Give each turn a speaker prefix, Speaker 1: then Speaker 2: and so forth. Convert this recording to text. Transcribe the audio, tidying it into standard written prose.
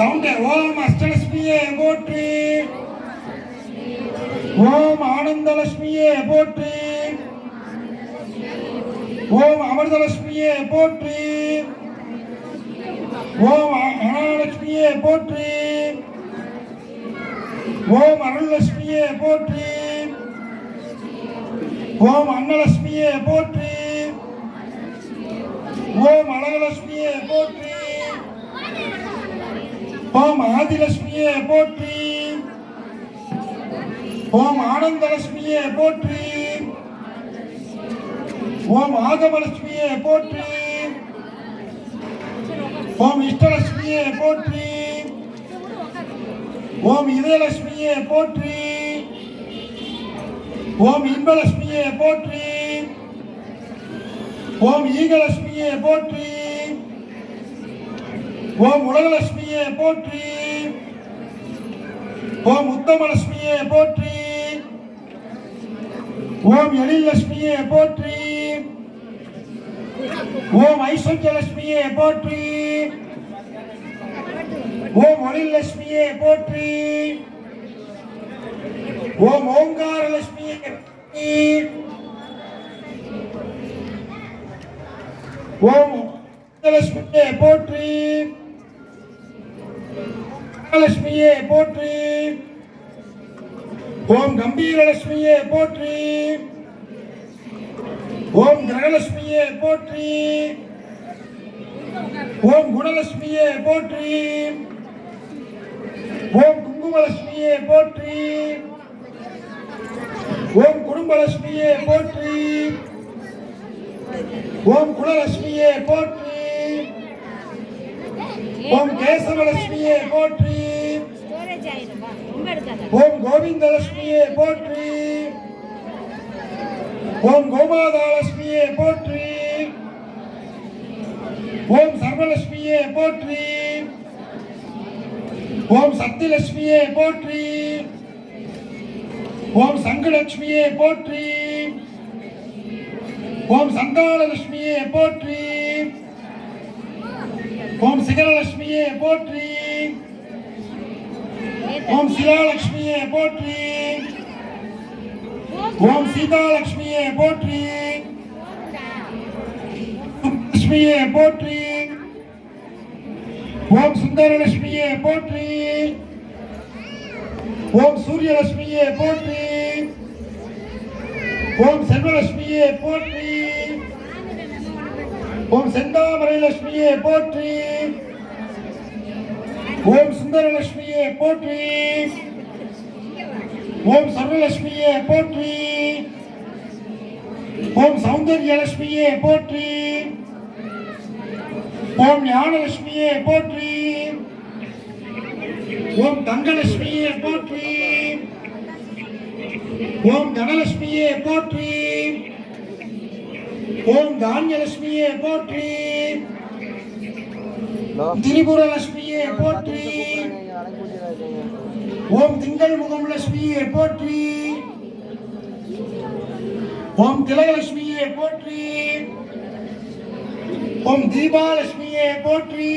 Speaker 1: sounder ஓம் அஷ்டலட்சுமியே போற்றி, ஓம் ஆனந்தலட்சுமியே போற்றி, ஓம் அமிர்தலட்சுமியே போற்றி, ஓம் அனாலட்சுமியே போற்றி, ஓம் அருள்லட்சுமியே போற்றி, ஓம் அன்னலட்சுமியே போற்றி, ஓம் அழகலட்சுமியே போற்றி, ஓம் ஆதிலட்சுமியே போற்றி, ஓம் ஆனந்தலட்சுமியே போற்றி, ஓம் ஆகமலட்சுமியே போற்றி, ஓம் இஷ்டலட்சுமியே போற்றி, ஓம் இதயலட்சுமியே போற்றி, ஓம் இன்பலட்சுமியே போற்றி, ஓம் ஈகலட்சுமியே போற்றி, ஓம் உலகலட்சுமியே போற்றி, ஓம் உத்தமலட்சுமியே போற்றி, ஓம் எழிலட்சுமியே போற்றி, ஓம் ஐஸ்வர்யலட்சுமியே போற்றி, ஓம் ஒளிலட்சுமியே போற்றி, ஓம் ஓங்காரலட்சுமியே போற்றி, ஓம் லட்சுமியே போற்றி, லட்சுமியே போற்றி, ஓம் கம்பீரலட்சுமியே போற்றி, ஓம் கிரகலட்சுமியே போற்றி, ஓம் குணலட்சுமியே போற்றி, ஓம் குங்குமலட்சுமியே போற்றி, ஓம் குடும்பலட்சுமியே போற்றி, ஓம் குலலட்சுமியே போற்றி, ஓம் கேசவலட்சுமியே போற்றி, ஓம் கோவிந்தலட்சுமியே போற்றி, ஓம் கோமாதாலட்சுமியே போற்றி, ஓம் சர்வலட்சுமியே போற்றி, ஓம் சத்தியலட்சுமியே போற்றி, ஓம் சங்கலட்சுமியே போற்றி, ஓம் சந்தானலட்சுமியே போற்றி, ஓம் சிகரலட்சுமியே போற்றி, ஓம் சிலாலட்சுமியே போற்றி, ஓம் சீதாலட்சுமியே போற்றி, லட்சுமியே போற்றி, ஓம் சுந்தரலட்சுமியே போற்றி, ஓம் சூரியலட்சுமியே போற்றி, ஓம் செல்வலட்சுமியே போற்றி, ஓம் செந்தாமரை லட்சுமியே போற்றி, ஓம் சுந்தரலட்சுமியே போற்றி, ஓம் சர்வலட்சுமியே போற்றி, ஓம் சௌந்தர்யலட்சுமியே போற்றி, ஓம் ஞானலட்சுமியே போற்றி, ஓம் தங்கலட்சுமியே போற்றி, ஓம் தனலட்சுமியே போற்றி, ஓம் தானியலட்சுமியே போற்றி, திரிபுரலட்சுமியே போற்றி, ஓம் திங்கள் முகம் லட்சுமியே போற்றி, ஓம் திலகலட்சுமியே போற்றி, ஓம் தீபாலட்சுமியே போற்றி,